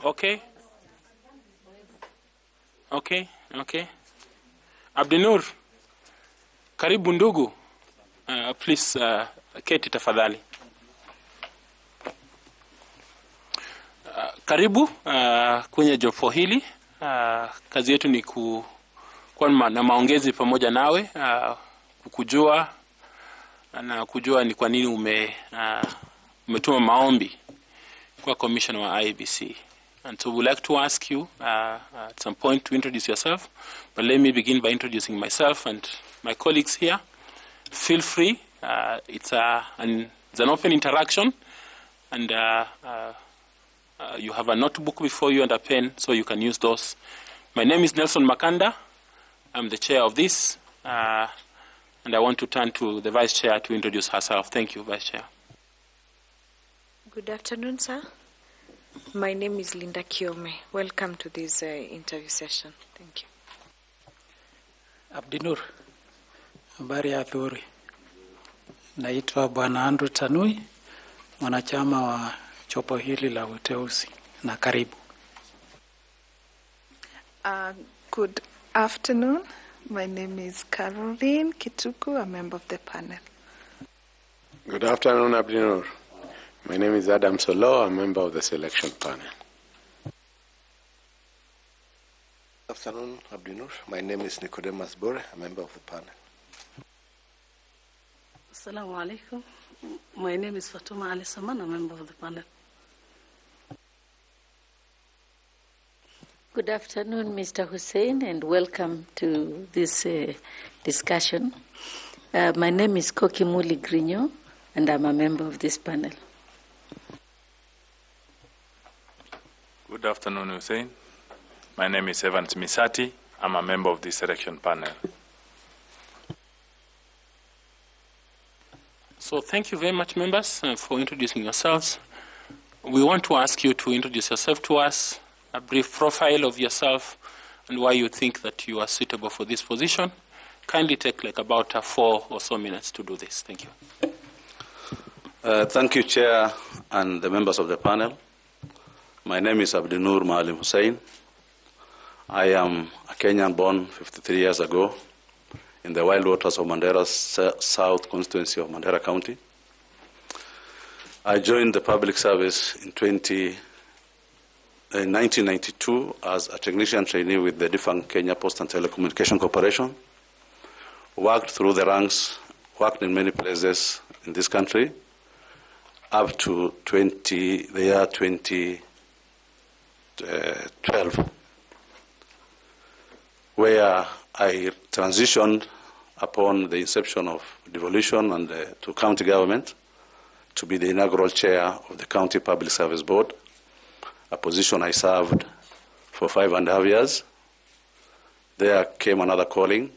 Okay. Abdinur, karibu ndugu. Please, keti tafadhali. Karibu kwenye jopo hili. Kazi yetu ni kuwa na maongezi pamoja nawe, kukujua na kujua ni kwa nini umetuma maombi kwa commissioner wa IEBC. And so we'd like to ask you at some point to introduce yourself, but let me begin by introducing myself and my colleagues here. Feel free. It's an open interaction, and you have a notebook before you and a pen, so you can use those. My name is Nelson Makanda. I'm the chair of this, and I want to turn to the vice chair to introduce herself. Thank you, vice chair. Good afternoon, sir. My name is Linda Kiome. Welcome to this interview session. Thank you. Abdinur, habari ya adhuhuri. Naitwa Bwana Andrew Tanui, mwanachama wa chopo hili la uteuzi, na karibu. Good afternoon. My name is Caroline Kituku, a member of the panel. Good afternoon, Abdinur. My name is Adam Solo, a member of the selection panel. Good afternoon, Abdinur. My name is Nicodemus Bore, a member of the panel. Assalamu alaikum. My name is Fatuma Ali Saman, a member of the panel. Good afternoon, Mr. Hussein, and welcome to this discussion. My name is Koki Muli Grigno, and I'm a member of this panel. Good afternoon, Hussein. My name is Evans Misati. I'm a member of the selection panel. So thank you very much, members, for introducing yourselves. We want to ask you to introduce yourself to us, a brief profile of yourself, and why you think that you are suitable for this position. Kindly take like about 4 or so minutes to do this. Thank you. Thank you, Chair, and the members of the panel. My name is Abdinur Maalim Hussein. I am a Kenyan born 53 years ago in the wild waters of Mandera's South constituency of Mandera County. I joined the public service in 1992 as a technician trainee with the defunct Kenya Post and Telecommunication Corporation. Worked through the ranks, worked in many places in this country, up to the year 2012, where I transitioned upon the inception of devolution and to county government to be the inaugural chair of the County Public Service Board, a position I served for 5.5 years. There came another calling.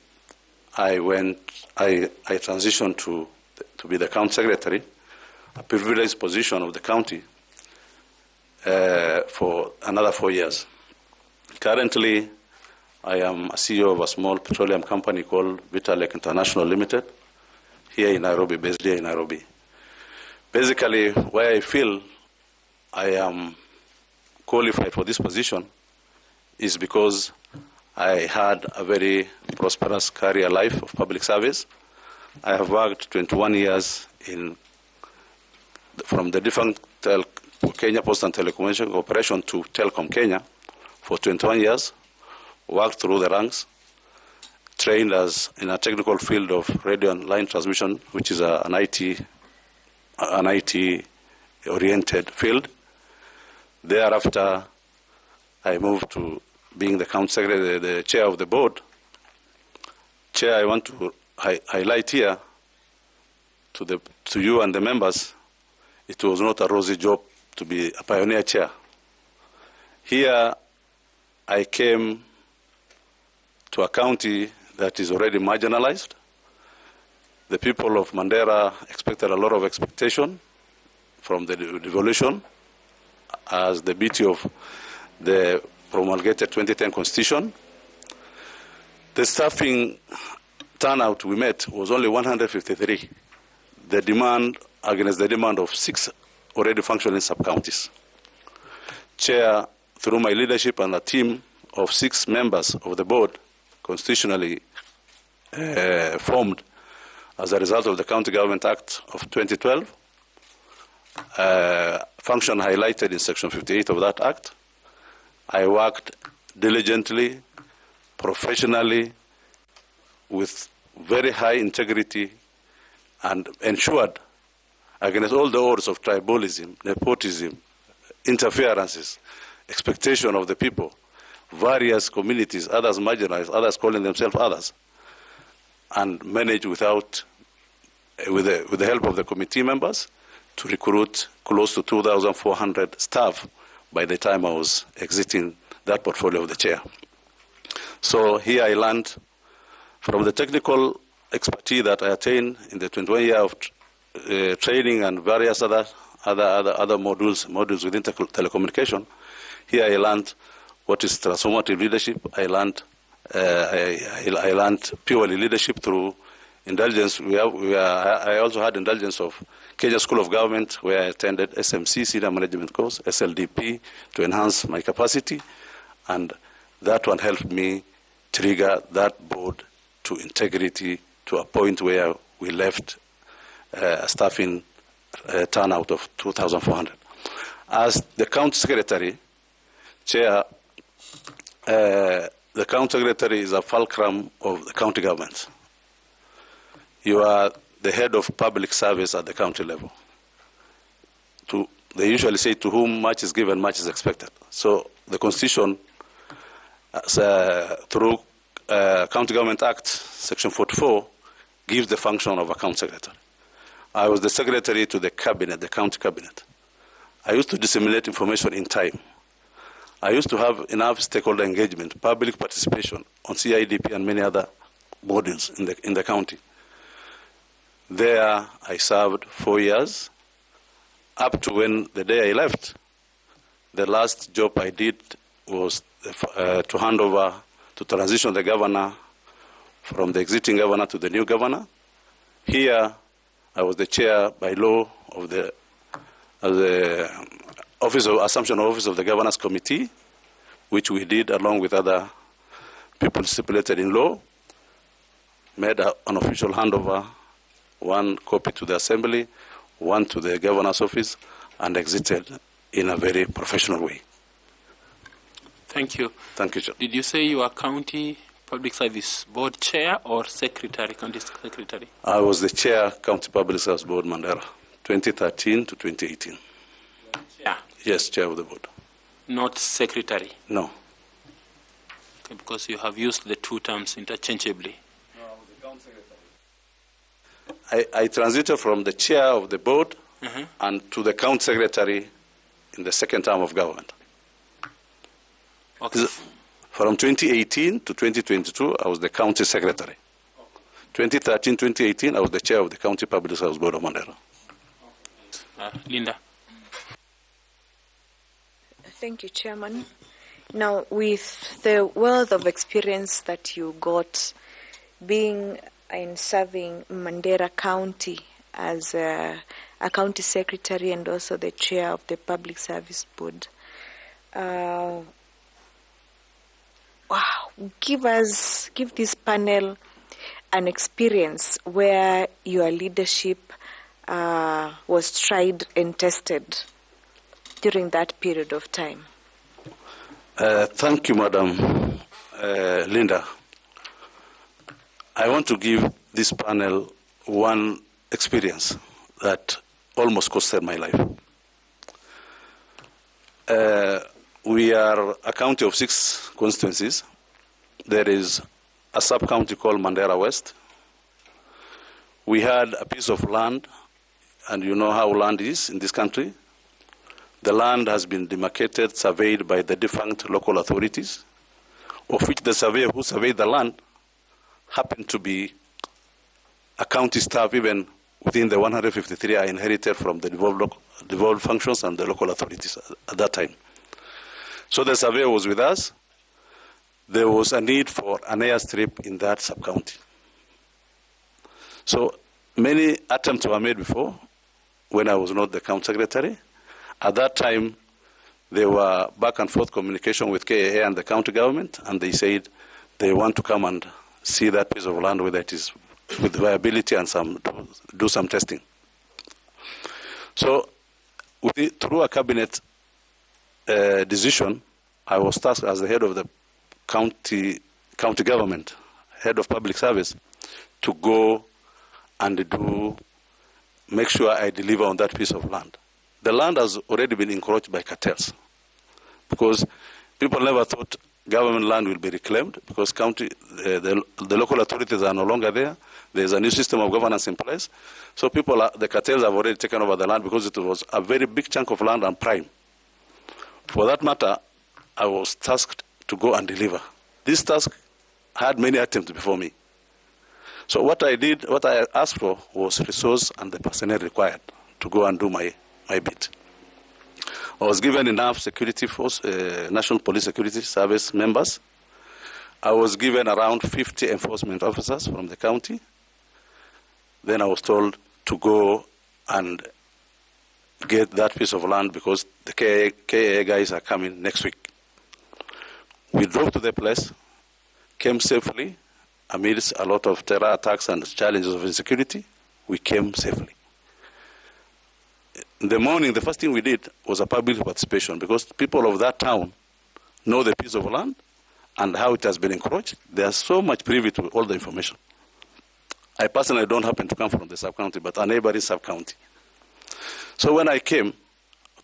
I transitioned to be the county secretary, a privileged position of the county, for another 4 years. Currently, I am a CEO of a small petroleum company called Vitalec International Limited, here in Nairobi, based here in Nairobi. Basically, why I feel I am qualified for this position is because I had a very prosperous career life of public service. I have worked 21 years from the defunct Kenya Post and Telecommunication Corporation to Telcom Kenya for 21 years, worked through the ranks, trained as in a technical field of radio and line transmission, which is an IT-oriented field. Thereafter, I moved to being the county secretary, the chair of the board. Chair, I want to highlight here to you and the members, it was not a rosy job to be a pioneer chair. Here, I came to a county that is already marginalized. The people of Mandera expected a lot of expectation from the devolution as the beauty of the promulgated 2010 Constitution. The staffing turnout we met was only 153. The demand against the demand of 6 already functioning sub-counties. Chair, through my leadership and a team of 6 members of the board, constitutionally formed as a result of the County Government Act of 2012, function highlighted in Section 58 of that Act. I worked diligently, professionally, with very high integrity, and ensured against all the odds of tribalism, nepotism, interferences, expectation of the people, various communities, others marginalized, others calling themselves others, and managed with the help of the committee members to recruit close to 2,400 staff by the time I was exiting that portfolio of the chair. So here I learned from the technical expertise that I attained in the 21 year of training and various other modules within telecommunication. Here I learned what is transformative leadership. I learned purely leadership through indulgence. I also had indulgence of Kenya School of Government, where I attended SMC, Senior Management Course, SLDP, to enhance my capacity, and that one helped me trigger that board to integrity to a point where we left a staffing turnout of 2,400. As the county secretary, chair, the county secretary is a fulcrum of the county government. You are the head of public service at the county level. They usually say, to whom much is given, much is expected. So the Constitution, through County Government Act, Section 44, gives the function of a county secretary. I was the secretary to the cabinet, the county cabinet. I used to disseminate information in time. I used to have enough stakeholder engagement, public participation on CIDP and many other modules in the county. There I served 4 years, up to when the day I left. The last job I did was to hand over, to transition the governor from the existing governor to the new governor. Here I was the chair by law of the Assumption of Office of the Governors Committee, which we did along with other people stipulated in law, made an official handover, one copy to the Assembly, one to the Governor's Office, and exited in a very professional way. Thank you. Thank you, Chair. Did you say you are County Public Service Board Chair or Secretary, County Secretary? I was the Chair, County Public Service Board, Mandera, 2013 to 2018. Chair? Yes, Chair of the Board. Not Secretary? No. Okay, because you have used the two terms interchangeably. No, I was the County Secretary. I transited from the Chair of the Board and to the County Secretary in the second term of government. Okay. From 2018 to 2022, I was the County Secretary. 2013, 2018, I was the Chair of the County Public Service Board of Mandera. Linda. Thank you, Chairman. Now, with the wealth of experience that you got being and serving Mandera County as a county secretary and also the chair of the Public Service Board, give this panel an experience where your leadership was tried and tested during that period of time. Thank you, Madam Linda. I want to give this panel one experience that almost costed my life. We are a county of 6 constituencies. There is a sub-county called Mandera West. We had a piece of land, and you know how land is in this country. The land has been demarcated, surveyed by the defunct local authorities, of which the surveyor who surveyed the land happened to be a county staff, even within the 153 I inherited from the devolved functions and the local authorities at that time. So the surveyor was with us. There was a need for an airstrip in that sub-county. So many attempts were made before, when I was not the county secretary. At that time, There were back and forth communication with KAA and the county government, and they said they want to come and see that piece of land, whether it is with viability and do some testing. So through a cabinet decision, I was tasked as the head of the county government, head of public service, to go and make sure I deliver on that piece of land. The land has already been encroached by cartels, because people never thought government land will be reclaimed, because the local authorities are no longer there. There's a new system of governance in place. So the cartels have already taken over the land, because it was a very big chunk of land and prime. For that matter, I was tasked to go and deliver. This task had many attempts before me. So what I asked for was resource and the personnel required to go and do my bit. I was given enough security force, National Police Security Service members. I was given around 50 enforcement officers from the county. Then I was told to go and get that piece of land, because the KAA guys are coming next week. We drove to the place, came safely. Amidst a lot of terror attacks and challenges of insecurity, we came safely. In the morning, the first thing we did was a public participation, because people of that town know the piece of land and how it has been encroached. They are so much privy to all the information. I personally don't happen to come from the sub-county, but a neighboring sub-county. So when I came,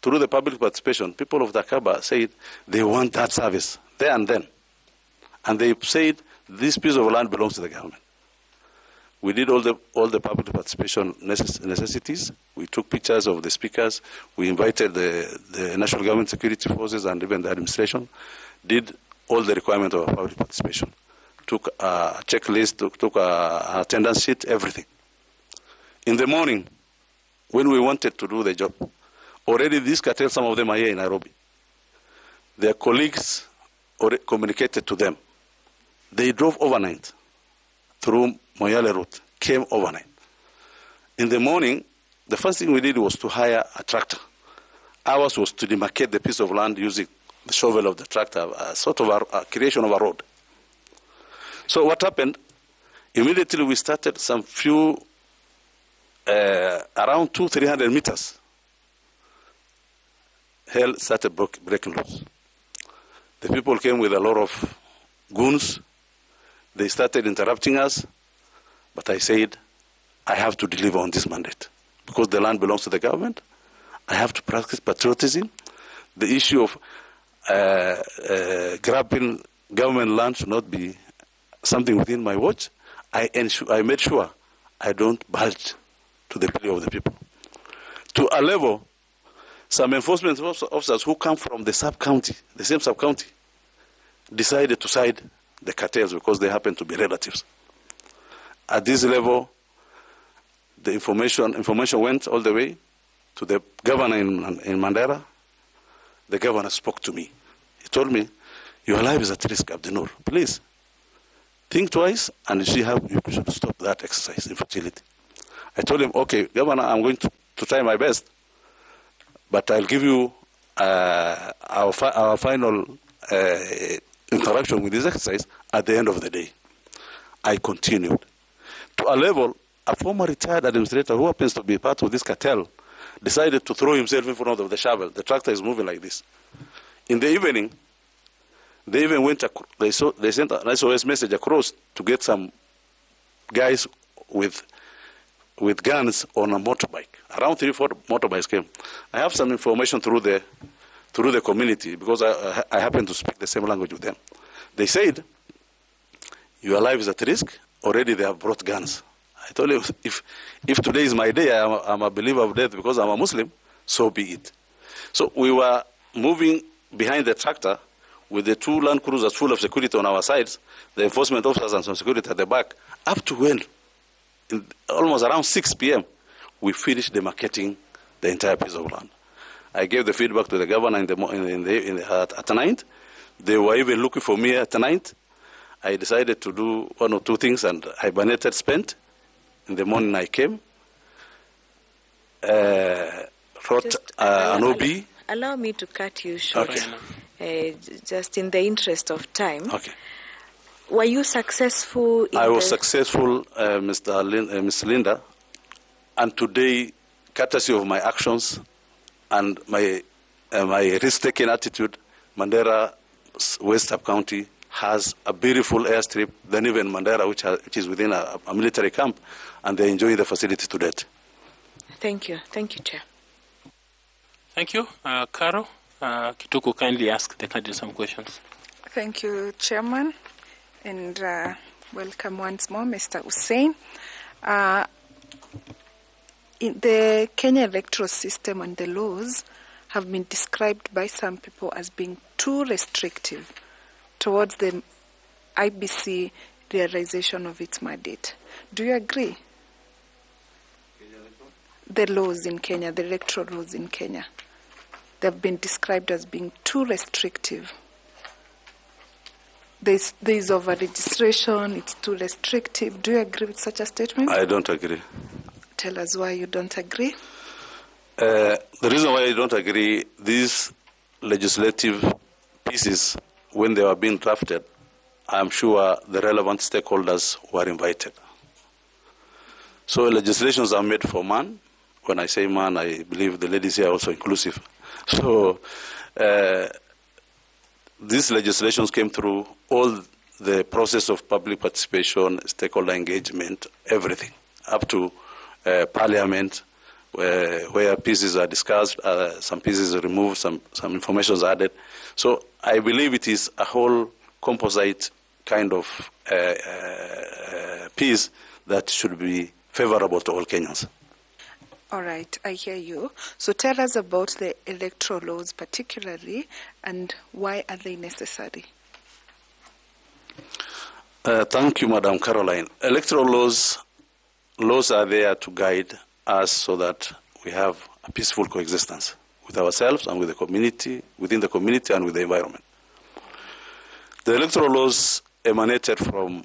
through the public participation, people of Dakaba said they want that service there and then. And they said this piece of land belongs to the government. We did all the public participation necessities. We took pictures of the speakers. We invited the National Government Security Forces and even the administration. Did all the requirements of public participation. Took a checklist, took an attendance sheet, everything. In the morning, when we wanted to do the job, already these cartels, some of them are here in Nairobi. Their colleagues already communicated to them. They drove overnight through Moyale route, came overnight. In the morning, the first thing we did was to hire a tractor. Ours was to demarcate the piece of land using the shovel of the tractor, a sort of a creation of a road. So what happened? Immediately we started some few, around 200-300 meters. Hell started breaking loose. The people came with a lot of goons. They started interrupting us, but I said, I have to deliver on this mandate. Because the land belongs to the government, I have to practice patriotism. The issue of grabbing government land should not be something within my watch. I made sure I don't budge to the plea of the people. To a level, some enforcement officers who come from the sub-county, the same sub-county, decided to side the cartels because they happen to be relatives. At this level, the information went all the way to the governor in Mandera. The governor spoke to me. He told me, your life is at risk, Abdinur. Please, think twice and see how you should stop that exercise in fertility. I told him, okay, Governor, I'm going to try my best, but I'll give you our final interaction with this exercise at the end of the day. I continued. To a level, a former retired administrator who happens to be part of this cartel decided to throw himself in front of the shovel. The tractor is moving like this. In the evening, they even went. They sent an SOS message across to get some guys with guns on a motorbike. Around 3-4 motorbikes came. I have some information through the community because I happen to speak the same language with them. They said, your life is at risk. Already they have brought guns. I told him, if today is my day, I'm a believer of death because I'm a Muslim, so be it. So we were moving behind the tractor with the 2 Land Cruisers full of security on our sides, the enforcement officers and some security at the back, up to when, almost around 6 p.m., we finished demarcating the entire piece of land. I gave the feedback to the governor at night. They were even looking for me at night. I decided to do 1 or 2 things and hibernated, spent. In the morning I came, wrote an OB allow me to cut you short, just in the interest of time. Okay. Were you successful? I was successful, Ms. Linda, and today, courtesy of my actions and my risk-taking attitude, Mandera West Sub-County has a beautiful airstrip than even Mandera, which is within a military camp, and they're enjoying the facility to date. Thank you. Thank you, Chair. Thank you. Caro, Kituku, kindly ask the candidate some questions. Thank you, Chairman, and welcome once more, Mr. Hussein. In the Kenya electoral system and the laws have been described by some people as being too restrictive towards the IEBC realization of its mandate. Do you agree? The laws in Kenya, the electoral laws in Kenya, they've been described as being too restrictive. There's over-registration, it's too restrictive. Do you agree with such a statement? I don't agree. Tell us why you don't agree. The reason why I don't agree, these legislative pieces, when they were being drafted, I'm sure the relevant stakeholders were invited. So legislations are made for man. When I say man, I believe the ladies here are also inclusive. So these legislations came through all the process of public participation, stakeholder engagement, everything, up to parliament, where pieces are discussed, some pieces are removed, some information is added. So I believe it is a whole composite kind of piece that should be favorable to all Kenyans. All right, I hear you. So tell us about the electoral laws particularly, and why are they necessary? Thank you, Madam Caroline. Electoral laws are there to guide us so that we have a peaceful coexistence with ourselves and with the community, within the community and with the environment. The electoral laws emanated from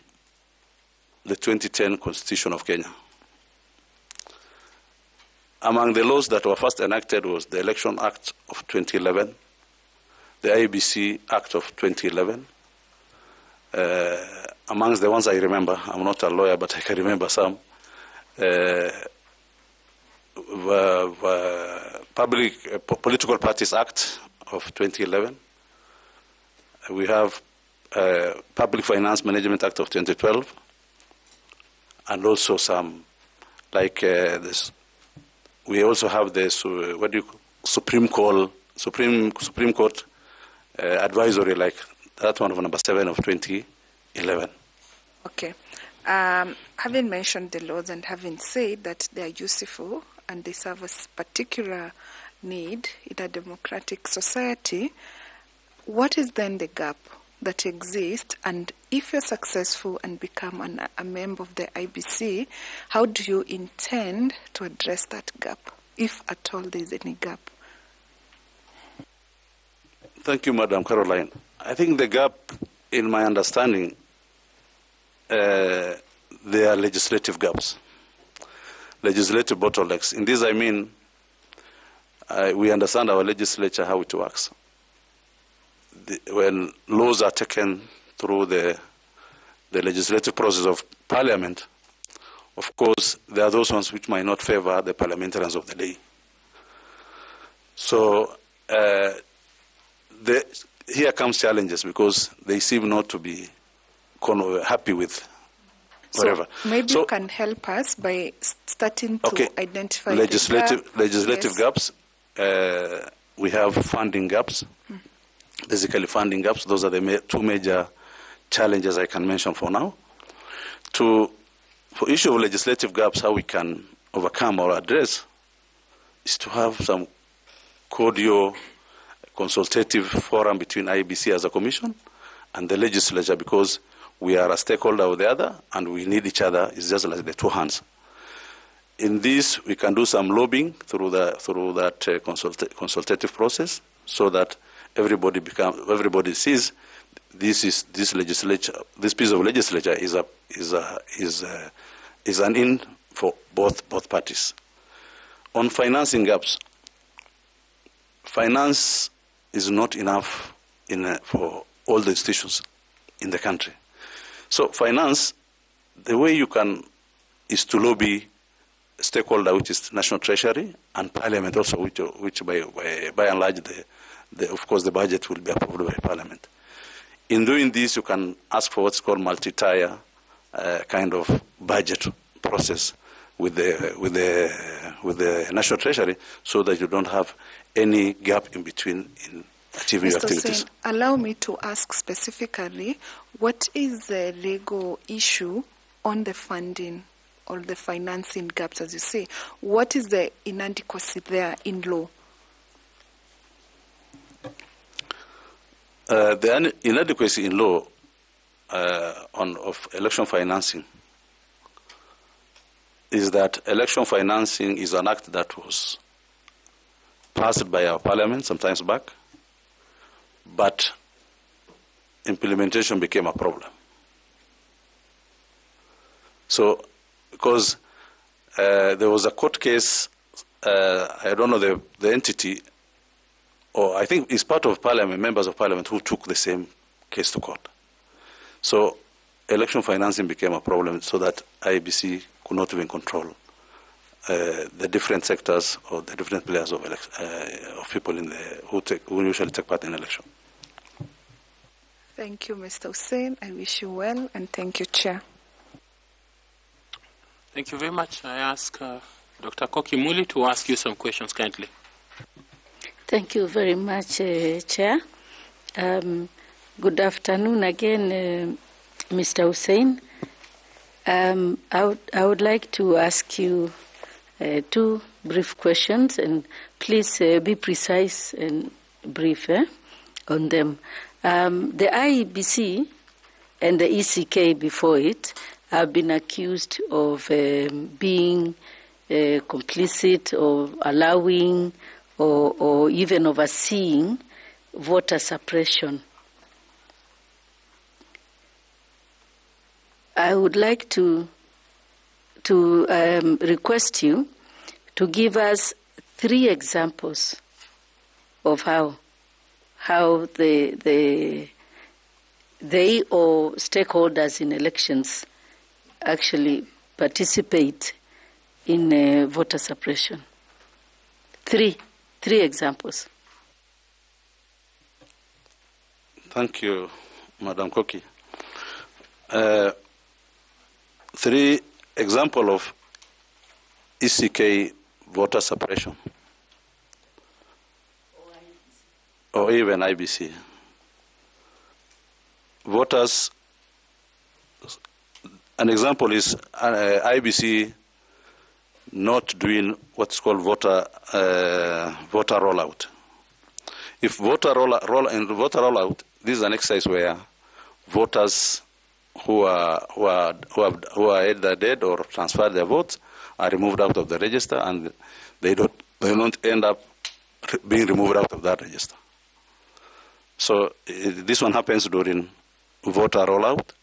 the 2010 Constitution of Kenya. Among the laws that were first enacted was the Election Act of 2011, the IEBC Act of 2011. Amongst the ones I remember, I'm not a lawyer, but I can remember some. Political Parties Act of 2011. We have Public Finance Management Act of 2012, and also some like this. We also have the Supreme Court advisory, like that one of number 7 of 2011. Okay. Having mentioned the laws and having said that they are useful and they serve a particular need in a democratic society, what is then the gap that exists? And if you're successful and become a member of the IEBC, how do you intend to address that gap, if at all there is any gap? Thank you, Madam Caroline. I think the gap, in my understanding, there are legislative gaps, legislative bottlenecks. In this, I mean, we understand our legislature, how it works. When laws are taken through the legislative process of parliament, of course, there are those ones which might not favor the parliamentarians of the day. So here comes challenges because they seem not to be happy with whatever. So maybe you can help us by starting to identify legislative gaps. We have funding gaps. Basically, funding gaps. Those are the two major challenges I can mention for now. For issue of legislative gaps, how we can overcome or address is to have some cordial consultative forum between IEBC as a commission and the legislature, because we are a stakeholder of the other and we need each other. It's just like the two hands. In this, we can do some lobbying through that consultative process, so that everybody sees this piece of legislature is an in for both parties. On financing gaps, finance is not enough for all the institutions in the country. So finance, the way you can is to lobby stakeholder, which is National Treasury and Parliament also, which by and large, of course, the budget will be approved by Parliament. In doing this, you can ask for what's called multi-tier kind of budget process with the National Treasury, so that you don't have any gap in between in achieving your activities. Hussein, allow me to ask specifically, what is the legal issue on the funding or the financing gaps, as you say? What is the inadequacy there in law? The inadequacy in law of election financing is that election financing is an act that was passed by our parliament some time back, but implementation became a problem. So, because there was a court case, I don't know the entity, or I think it's part of parliament, members of parliament who took the same case to court. So election financing became a problem, so that IEBC could not even control the different sectors or the different players of people who usually take part in election. Thank you, Mr. Hussein. I wish you well, and thank you, Chair. Thank you very much. I ask Dr. Koki Muli to ask you some questions kindly. Thank you very much, Chair. Good afternoon again, Mr. Hussein. I would like to ask you two brief questions, and please be precise and brief on them. The IEBC and the ECK before it have been accused of being complicit or allowing or even overseeing voter suppression. I would like to request you to give us 3 examples of how they or stakeholders in elections actually participate in voter suppression. 3 examples. Thank you, Madam Koki. 3 examples of ECK voter suppression, or even IBC. Voters, an example is IBC not doing what's called voter rollout. If voter rollout, this is an exercise where voters who are either dead or transferred their votes are removed out of the register, and they don't end up being removed out of that register. So this one happens during voter rollout.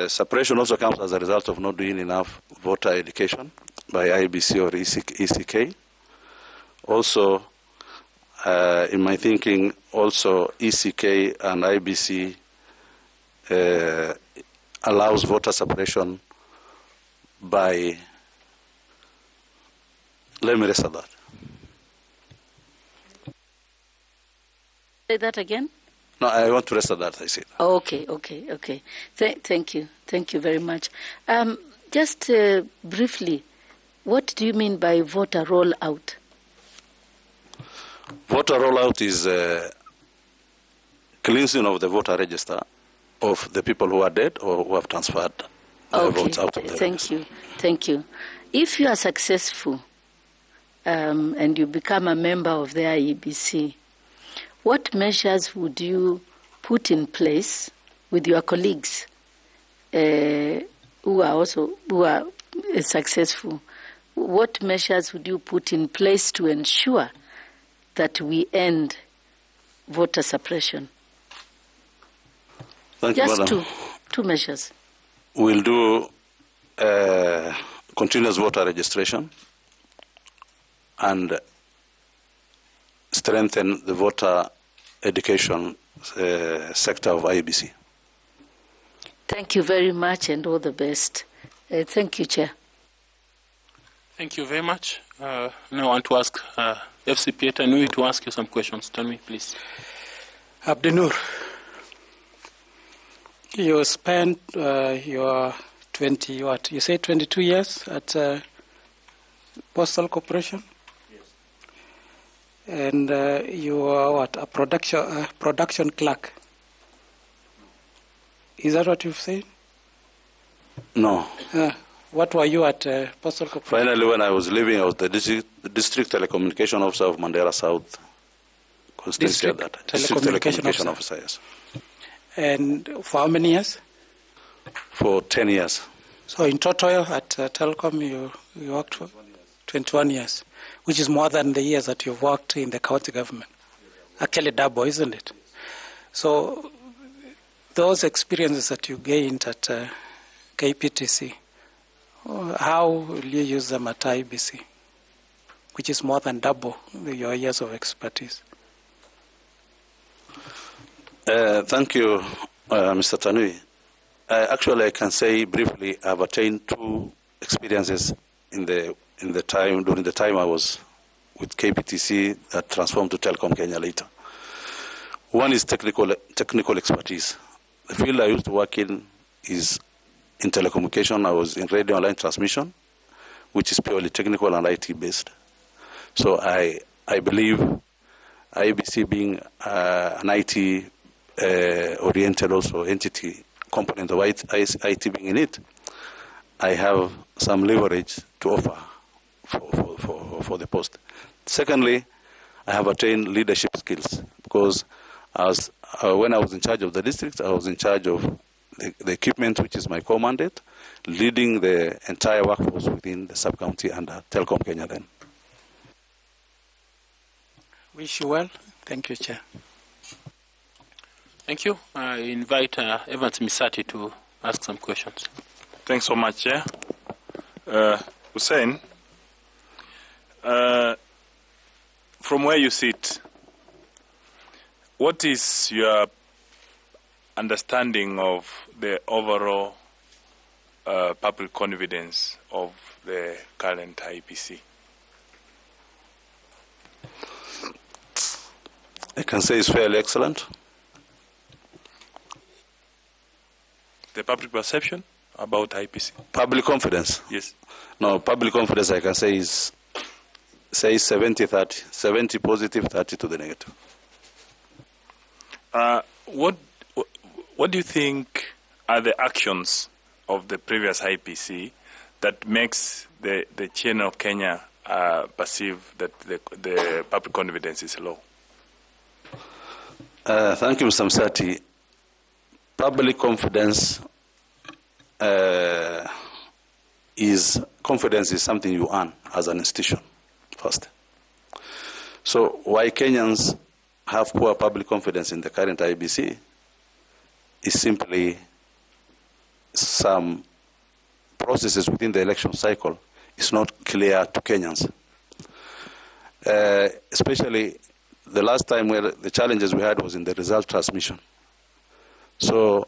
Suppression also comes as a result of not doing enough voter education by IEBC or ECK. Also, in my thinking, also ECK and IEBC allows voter suppression by, let me rest at that. Say that again? No, I want to rest at that, I said. Oh, okay. Thank you very much. Just briefly, what do you mean by voter rollout? Voter rollout is cleansing of the voter register of the people who are dead or who have transferred their votes out of the register. Thank you. If you are successful and you become a member of the IEBC, what measures would you put in place with your colleagues who are successful? What measures would you put in place to ensure that we end voter suppression? Thank you, Just Madam. two measures. We'll do continuous voter registration and strengthen the voter education sector of IEBC. Thank you very much and all the best. Thank you, Chair. Thank you very much. Now I want to ask FCPA Tanui to ask you some questions. Tanui, please. Abdinur, you spent your 22 years at Postal Corporation? Yes. And you are a production clerk? Is that what you've said? No. What were you at Postal Corporation? Finally, when I was leaving, I was the district telecommunication officer of Mandera South constituency. District telecommunication officer, yes. And for how many years? For 10 years. So in total at Telecom, you worked for 21 years, which is more than the years that you've worked in the county government. Actually double, isn't it? So those experiences that you gained at KPTC, how will you use them at IEBC, which is more than double your years of expertise? Thank you, Mr. Tanui. Actually, I can say briefly, I've attained two experiences during the time I was with KPTC that transformed to Telecom Kenya later. One is technical expertise. The field I used to work in is in telecommunication. I was in radio and line transmission, which is purely technical and IT based. So I believe IEBC being an IT oriented also entity, component of IT being in it, I have some leverage to offer for the post. Secondly, I have attained leadership skills because when I was in charge of the district, I was in charge of the equipment, which is my core mandate, leading the entire workforce within the sub-county under Telecom Kenya then. Wish you well. Thank you, Chair. Thank you. I invite Evans Misati to ask some questions. Thanks so much, Chair. Hussein, from where you sit, what is your understanding of the overall public confidence of the current IEBC? I can say it's fairly excellent. The public perception about IEBC? Public confidence? Yes. No, public confidence I can say is 70-30. 70 positive, 30 to the negative. What do you think are the actions of the previous IEBC that makes the chairman of Kenya perceive that the public confidence is low? Thank you, Mr. Msati. Public confidence is something you earn as an institution first. So why Kenyans have poor public confidence in the current IEBC is simply some processes within the election cycle is not clear to Kenyans. Especially the last time where the challenges we had was in the result transmission. So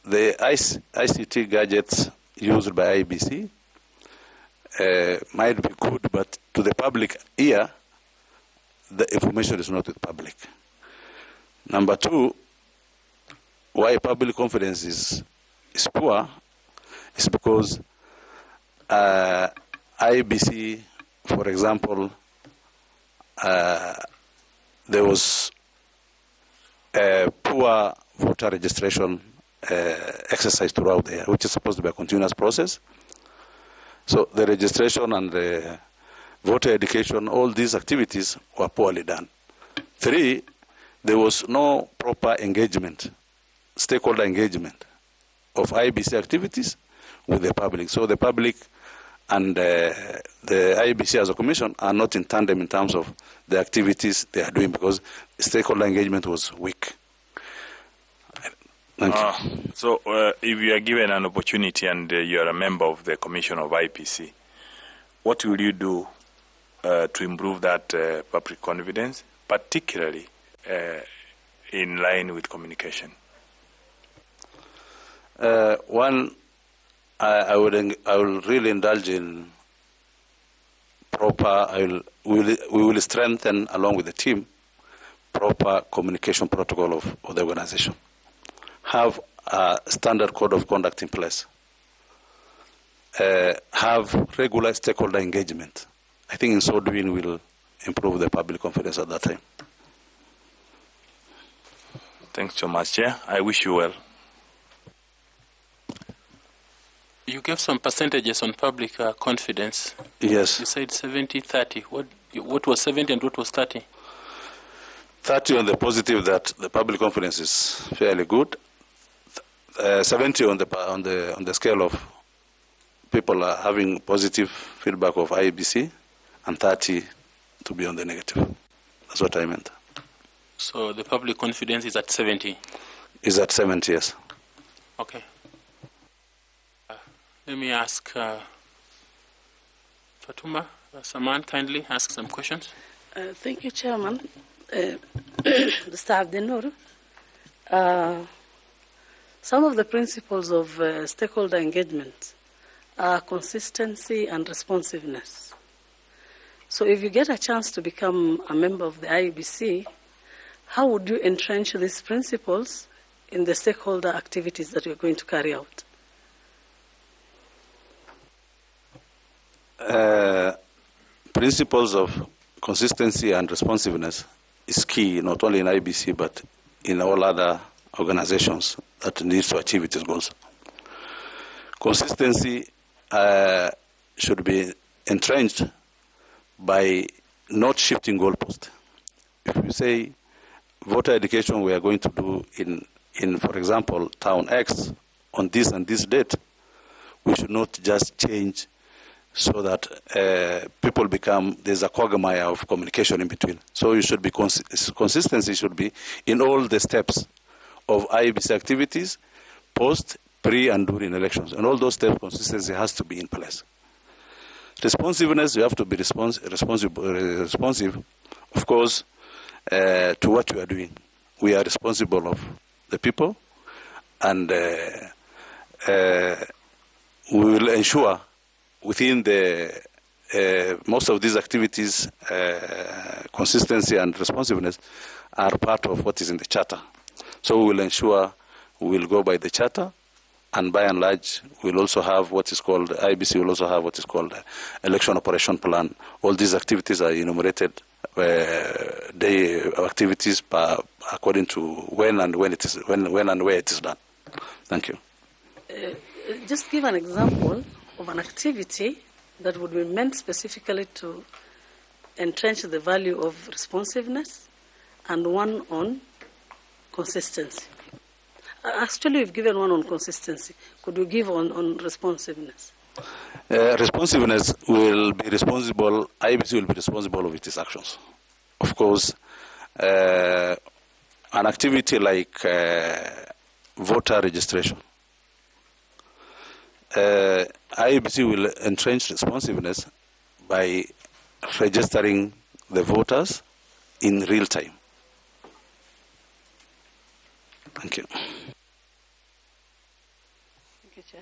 the ICT gadgets used by IEBC might be good, but to the public ear, the information is not with public. Number two, why public confidence is poor is because IEBC, for example, there was a poor voter registration exercise throughout the year, which is supposed to be a continuous process. So the registration and the voter education, all these activities were poorly done. Three, there was no proper engagement, stakeholder engagement of IEBC activities with the public. So the public and the IEBC as a commission are not in tandem in terms of the activities they are doing because stakeholder engagement was weak. Thank you. So if you are given an opportunity and you are a member of the commission of IEBC, what will you do to improve that public confidence? particularly in line with communication? One, I will really indulge in proper. We will strengthen, along with the team, proper communication protocol of the organization. Have a standard code of conduct in place. Have regular stakeholder engagement. I think in so doing will improve the public confidence at that time. Thanks so much, Chair. I wish you well. You gave some percentages on public confidence. Yes. You said 70-30. What was 70 and what was 30? 30 on the positive, that the public confidence is fairly good. 70 on the scale of people are having positive feedback of IEBC, and 30 to be on the negative. That's what I meant. So the public confidence is at 70? Is at 70, yes. Okay. Let me ask Fatuma, Saman, kindly ask some questions. Thank you, Chairman. Mr. Abdinur, some of the principles of stakeholder engagement are consistency and responsiveness. So if you get a chance to become a member of the IEBC, how would you entrench these principles in the stakeholder activities that you're going to carry out? Principles of consistency and responsiveness is key, not only in IEBC, but in all other organizations that need to achieve its goals. Consistency should be entrenched by not shifting goalposts. If we say voter education we are going to do in for example, town X on this and this date, we should not just change so that people become, there's a quagmire of communication in between. So you should be, consistency should be in all the steps of IEBC activities, post, pre, and during elections. And all those steps, consistency has to be in place. Responsiveness, you have to be responsive, of course, to what you are doing. We are responsible of the people, and we will ensure within the most of these activities, consistency and responsiveness are part of what is in the charter. So we will ensure we will go by the charter, and by and large, we'll also have what is called, IEBC will also have what is called election operation plan. All these activities are enumerated, day activities according to when and where it is done. Thank you. Just give an example of an activity that would be meant specifically to entrench the value of responsiveness, and one on consistency. Actually, you've given one on consistency. Could you give on responsiveness? Responsiveness will be responsible, IEBC will be responsible of its actions. Of course, an activity like voter registration, IEBC will entrench responsiveness by registering the voters in real time. Thank you. Thank you, Chair.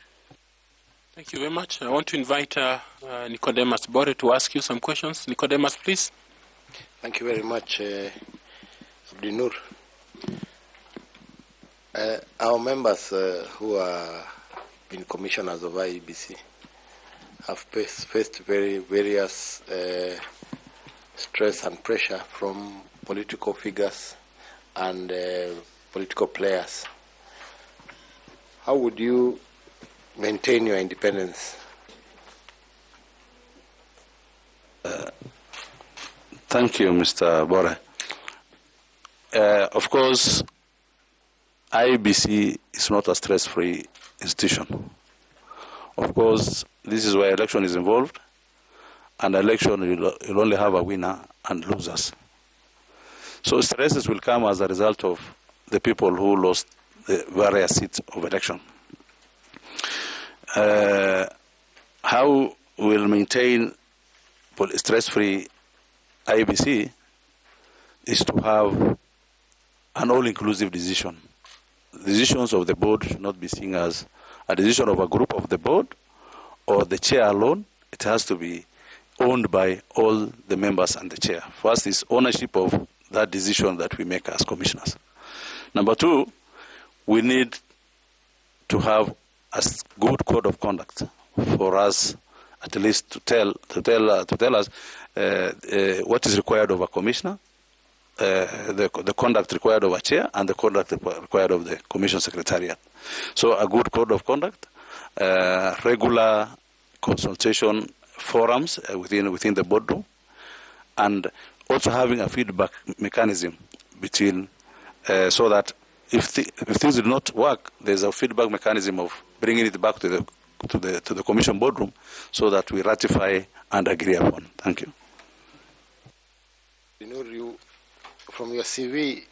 Thank you very much. I want to invite Nicodemus Bore to ask you some questions. Nicodemus, please. Thank you very much, Abdinur. Our members who are been commissioners of IEBC have faced various stress and pressure from political figures and political players. How would you maintain your independence? Thank you, Mr. Bore. Of course, IEBC is not a stress-free institution. Of course, this is where election is involved, and election you'll only have a winner and losers. So stresses will come as a result of the people who lost the various seats of election. How we'll maintain stress-free IEBC? is to have an all-inclusive decision. Decisions of the board should not be seen as a decision of a group of the board or the chair alone. It has to be owned by all the members and the chair. First is ownership of that decision that we make as commissioners. Number two, we need to have a good code of conduct for us, at least to tell us what is required of a commissioner, the conduct required of a chair, and the conduct required of the commission secretariat. So a good code of conduct, regular consultation forums within the boardroom, and also having a feedback mechanism between, so that if things do not work, there's a feedback mechanism of bringing it back to the commission boardroom, so that we ratify and agree upon. Thank you. Abdinur, from your CV,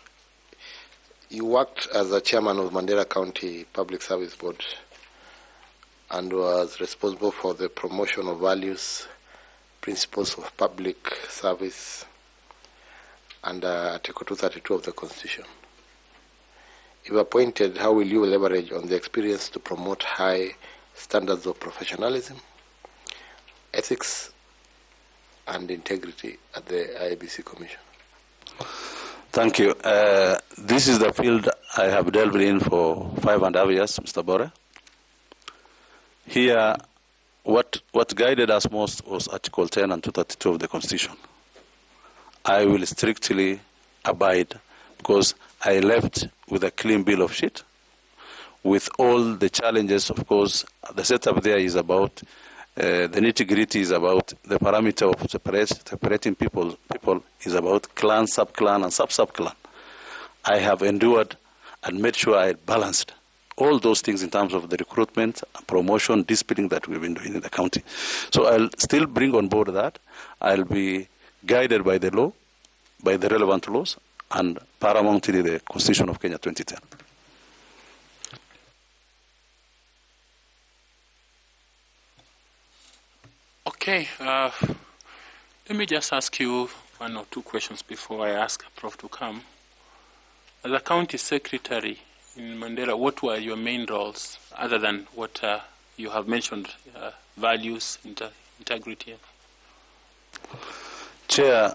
you worked as a chairman of Mandera County Public Service Board and was responsible for the promotion of values, principles of public service, and Article 232 of the Constitution. If appointed, how will you leverage on the experience to promote high standards of professionalism, ethics, and integrity at the IEBC Commission? Thank you. This is the field I have delved in for 5.5 years, Mr. Bore. Here, what guided us most was Article 10 and 232 of the Constitution. I will strictly abide, because I left with a clean bill of sheet, with all the challenges. Of course, the setup there is about, the nitty-gritty is about the parameter of separating people is about clan, sub-clan, and sub-sub-clan. I have endured and made sure I balanced all those things in terms of the recruitment, promotion, disciplining that we've been doing in the county. So I'll still bring on board that. I'll be guided by the law, by the relevant laws, and paramountly the Constitution of Kenya 2010. Okay, let me just ask you one or two questions before I ask Prof to come. As a county secretary in Mandera, what were your main roles, other than what you have mentioned, values, integrity? Chair,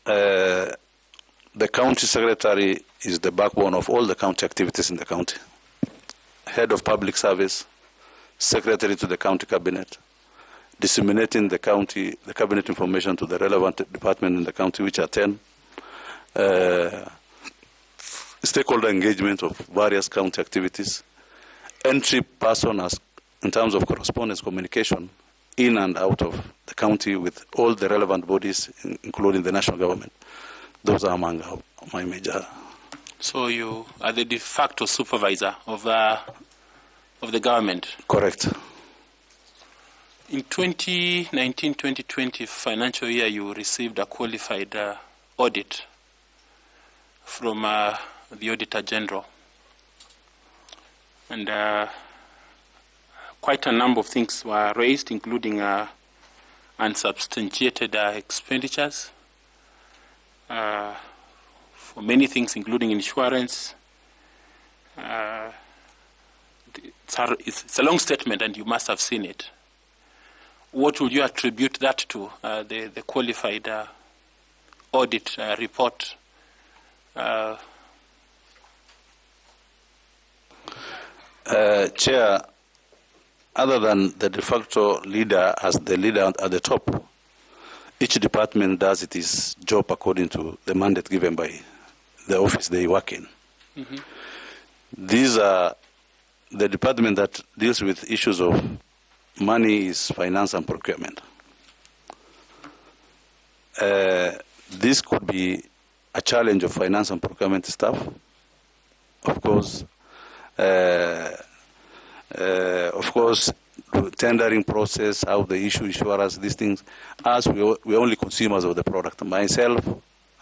the county secretary is the backbone of all the county activities in the county. Head of public service, secretary to the county cabinet, disseminating the cabinet information to the relevant department in the county, which are 10. Stakeholder engagement of various county activities. Entry person as in terms of correspondence communication in and out of the county with all the relevant bodies, including the national government. Those are among my major. So you are the de facto supervisor of the government? Correct. In 2019-2020 financial year, you received a qualified audit from the Auditor General. And quite a number of things were raised, including unsubstantiated expenditures for many things, including insurance. It's a long statement, and you must have seen it. What would you attribute that to, the qualified audit report? Chair, other than the de facto leader as the leader at the top, each department does its job according to the mandate given by the office they work in. Mm-hmm. These are the department that deals with issues of money is finance and procurement. This could be a challenge of finance and procurement staff. Of course, tendering process, how they issue insurance, these things. As we're only consumers of the product. Myself,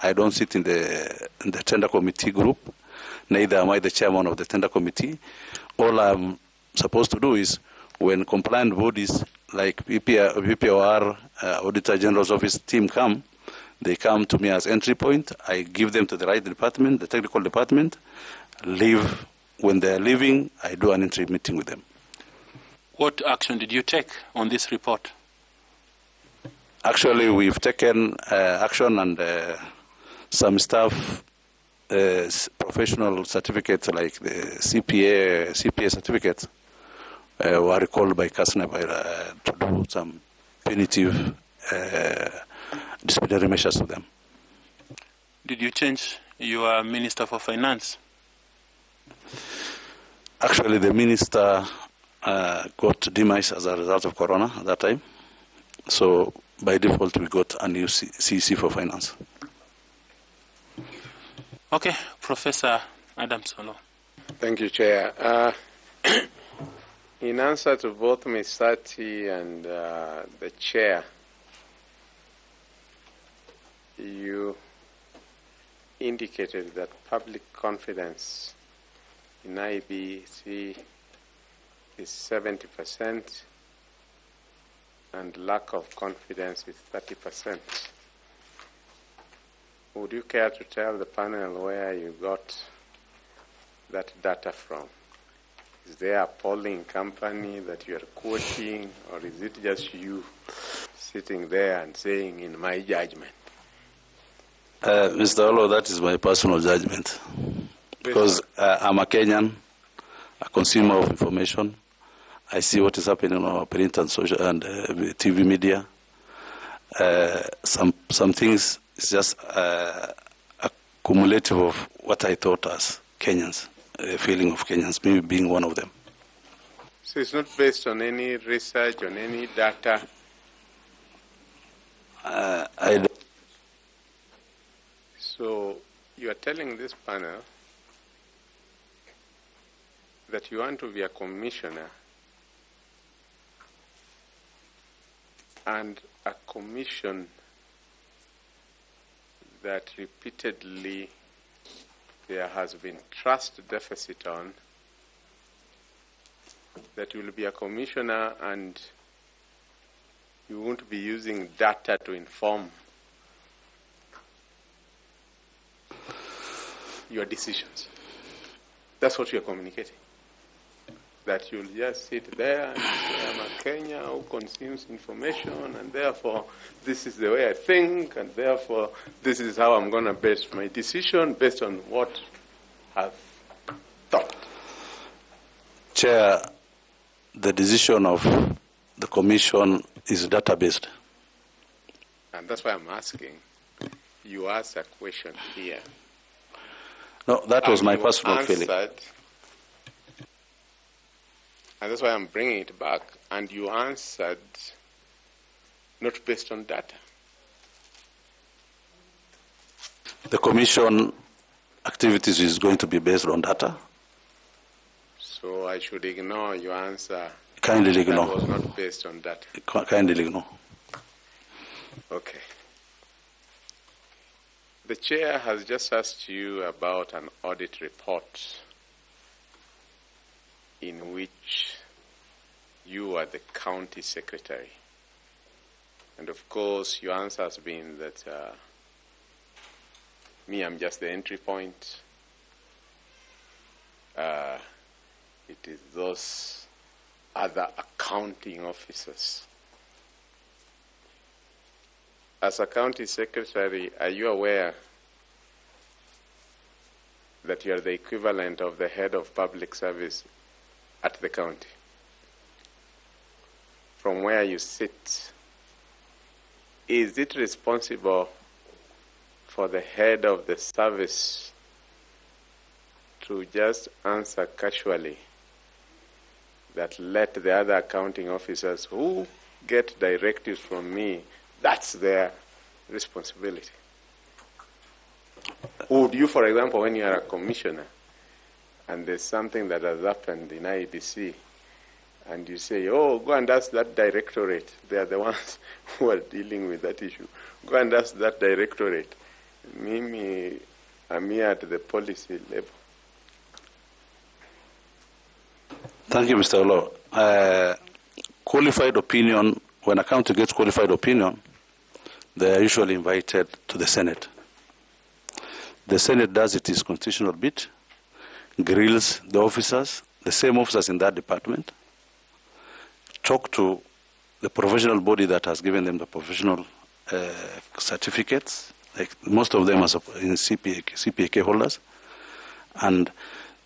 I don't sit in the tender committee group. Neither am I the chairman of the tender committee. All I'm supposed to do is, when compliant bodies like PPOR, Auditor General's Office team come, They come to me as entry point. I give them to the right department, the technical department, leave. When they're leaving, I do an entry meeting with them. What action did you take on this report? Actually, we've taken action, and some staff professional certificates like the CPA certificates were recalled by Kasna to do some punitive disciplinary measures to them. Did you change your Minister for Finance? Actually, the minister got demised as a result of Corona at that time. So by default, we got a new CEC for Finance. Okay, Professor Adam Solo. Thank you, Chair. In answer to both Ms. Sati and the Chair, you indicated that public confidence in IEBC is 70% and lack of confidence is 30%. Would you care to tell the panel where you got that data from? Is there a polling company that you are quoting, or is it just you sitting there and saying, in my judgment? Mr. Olo, that is my personal judgment. Because I'm a Kenyan, a consumer of information. I see what is happening on our print and social and TV media. Some things is just a cumulative of what I thought as Kenyans, a feeling of Kenyans, maybe being one of them. So it's not based on any research, on any data? I don't. So you are telling this panel that you want to be a commissioner, and a commission that repeatedly there has been trust deficit on, that you will be a commissioner and you won't be using data to inform your decisions. That's what you're communicating. That you'll just sit there and say, I'm a Kenyan who consumes information, and therefore this is the way I think, and therefore this is how I'm going to base my decision based on what I've thought. Chair, the decision of the commission is data-based. And that's why I'm asking. You asked a question here. No, that was my personal feeling. And that's why I'm bringing it back. And you answered not based on data. The commission activities is going to be based on data. So I should ignore your answer. Kindly ignore. That was not based on data. Kindly ignore. Okay. The chair has just asked you about an audit report in which you are the county secretary. And of course, your answer has been that I'm just the entry point. It is those other accounting officers. As a county secretary, are you aware that you are the equivalent of the head of public service at the county? From where you sit, is it responsible for the head of the service to just answer casually that let the other accounting officers who get directives from me, that's their responsibility? Would you, for example, when you are a commissioner and there's something that has happened in IEBC and you say, oh, go and ask that directorate, they are the ones who are dealing with that issue, go and ask that directorate. Mimi, I'm here at the policy level. Thank you, Mr. Olo. Qualified opinion, when a county gets qualified opinion, they are usually invited to the Senate. The Senate does its constitutional bit, grills the officers, the same officers in that department, talk to the professional body that has given them the professional certificates, like most of them are in CPAK holders, and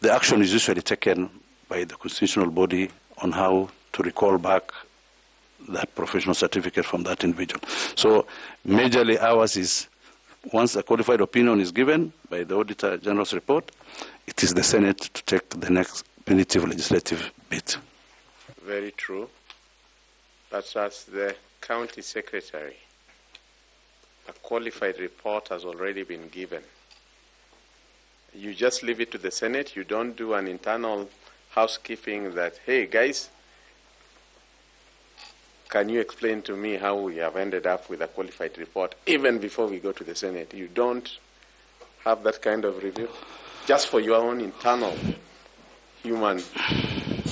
the action is usually taken by the constitutional body on how to recall back that professional certificate from that individual. So majorly ours is, once a qualified opinion is given by the Auditor General's report, it is the Senate to take the next punitive legislative bit. Very true. But as the county secretary, a qualified report has already been given. You just leave it to the Senate. You don't do an internal housekeeping that, hey, guys, can you explain to me how we have ended up with a qualified report even before we go to the Senate? You don't have that kind of review just for your own internal human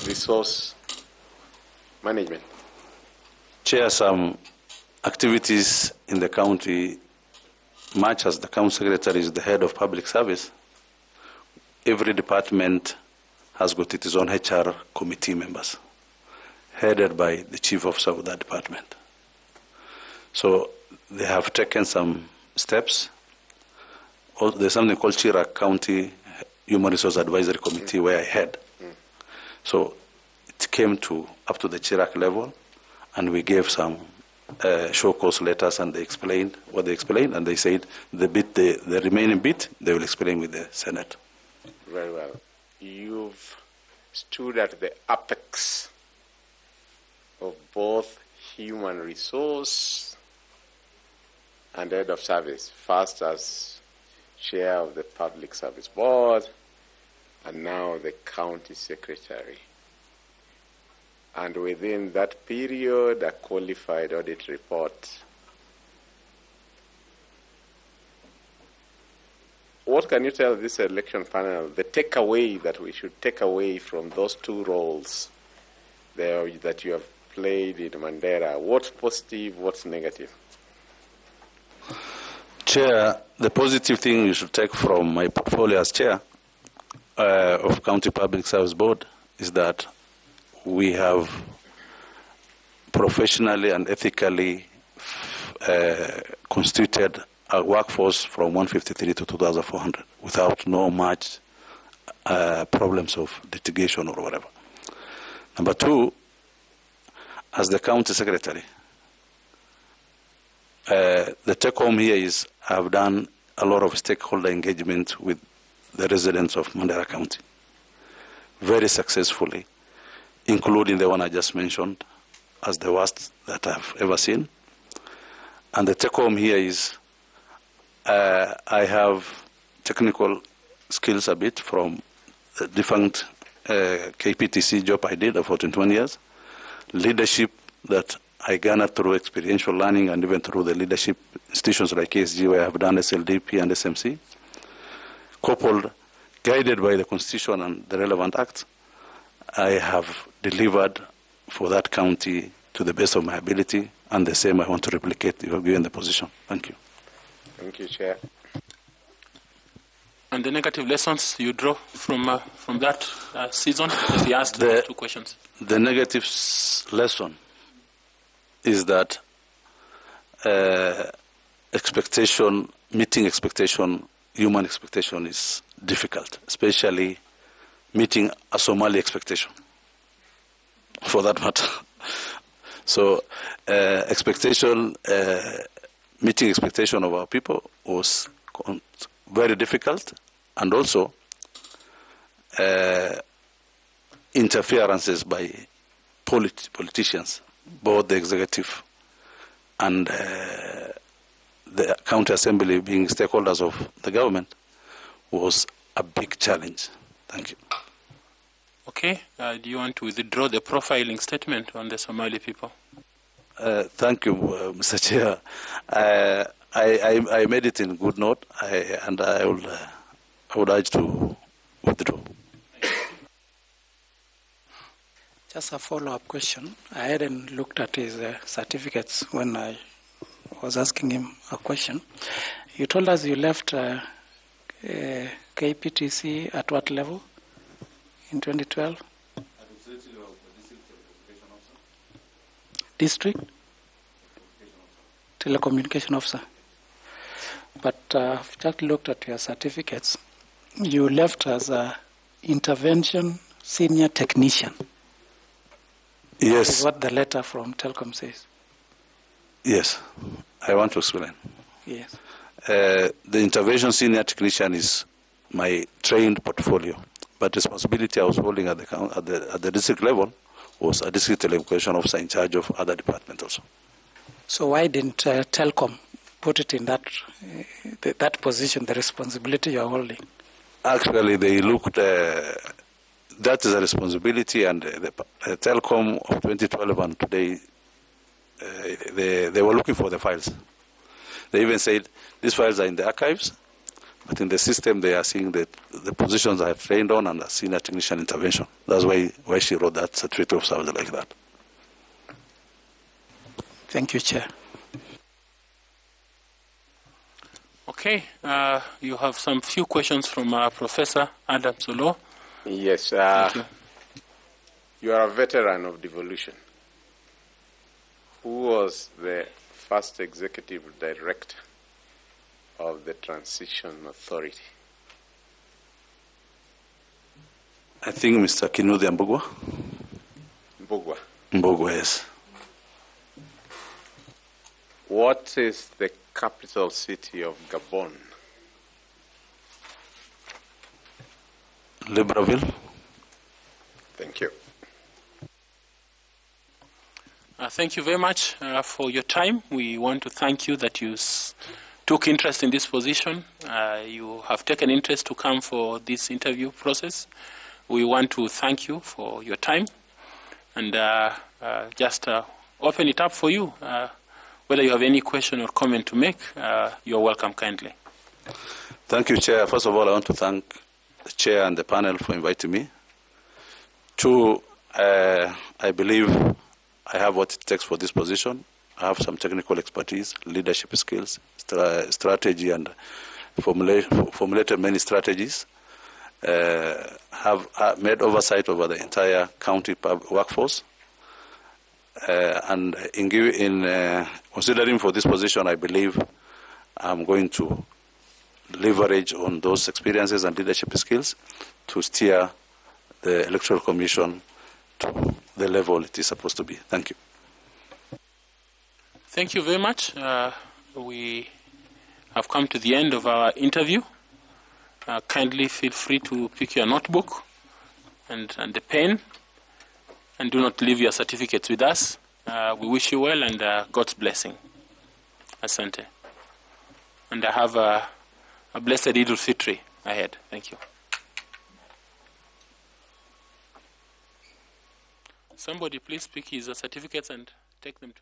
resource management? Chair, some activities in the county, much as the county secretary is the head of public service, every department has got its own HR committee members, headed by the chief officer of that department. So they have taken some steps. There's something called Chirac County Human Resource Advisory Committee where I head. So it came up to the Chirac level, and we gave some show cause letters, and they explained what they explained, and they said the remaining bit they will explain with the Senate. Very well. You've stood at the apex of both human resource and head of service, first as chair of the Public Service Board, and now the county secretary. And within that period, a qualified audit report. What can you tell this election panel, the takeaway that we should take away from those two roles there that you have played in Mandera? What's positive, what's negative? Chair, the positive thing you should take from my portfolio as chair of County Public Service Board is that we have professionally and ethically constituted a workforce from 153 to 2,400 without no much problems of litigation or whatever. Number two, as the county secretary, the take-home here is I've done a lot of stakeholder engagement with the residents of Mandera County very successfully, including the one I just mentioned as the worst that I've ever seen. And the take-home here is I have technical skills a bit from the defunct KPTC job I did for 21 years, leadership that I garnered through experiential learning and even through the leadership institutions like KSG where I have done SLDP and SMC, coupled, guided by the Constitution and the relevant acts, I have delivered for that county to the best of my ability, and the same I want to replicate if I'm given the position. Thank you. Thank you, Chair. And the negative lessons you draw from that season? Because he asked those two questions. The negative lesson is that meeting expectation, human expectation is difficult, especially meeting a Somali expectation, for that matter. So meeting expectation of our people was very difficult, and also interferences by politicians, both the executive and the county assembly being stakeholders of the government, was a big challenge. Thank you. Okay. Do you want to withdraw the profiling statement on the Somali people? Thank you, Mr. Chair. I made it in good note, and I would urge to withdraw. Just a follow-up question. I hadn't looked at his certificates when I was asking him a question. You told us you left KPTC at what level in 2012? District Telecommunication Officer. But I've just looked at your certificates. You left as a intervention senior technician. Yes. Is what the letter from Telcom says. Yes. I want to explain. Yes. The intervention senior technician is my trained portfolio, but responsibility I was holding at the district level was a district telecommunication officer in charge of other departments also. So why didn't Telcom put it in that position, the responsibility you're holding? Actually, they looked, that is a responsibility, and the Telcom of 2012 and today, they were looking for the files. They even said, these files are in the archives, but in the system they are seeing the positions I have trained on and a senior technician intervention. That's why she wrote that certificate of service like that. Thank you, Chair. Okay, you have some few questions from Professor Adam Solo. Yes, Thank you. You are a veteran of devolution. Who was the first executive director of the Transition Authority? I think Mr. Kinudi Mbugwa. Mbugwa. Mbugwa, yes. What is the capital city of Gabon? Libreville. Thank you. Thank you very much for your time. We want to thank you that you took interest in this position. You have taken interest to come for this interview process. We want to thank you for your time and just open it up for you. Whether you have any question or comment to make, you're welcome kindly. Thank you, Chair. First of all, I want to thank the Chair and the panel for inviting me. Two, I believe I have what it takes for this position. I have some technical expertise, leadership skills, strategy, and formulated many strategies. Have made oversight over the entire county workforce. And in considering for this position, I believe I'm going to leverage on those experiences and leadership skills to steer the Electoral Commission to the level it is supposed to be. Thank you. Thank you very much. We have come to the end of our interview. Kindly feel free to pick your notebook and the pen, and do not leave your certificates with us. We wish you well and God's blessing. Asante. And I have a blessed Eid al-Fitr ahead. Thank you. Somebody please pick his certificates and take them to...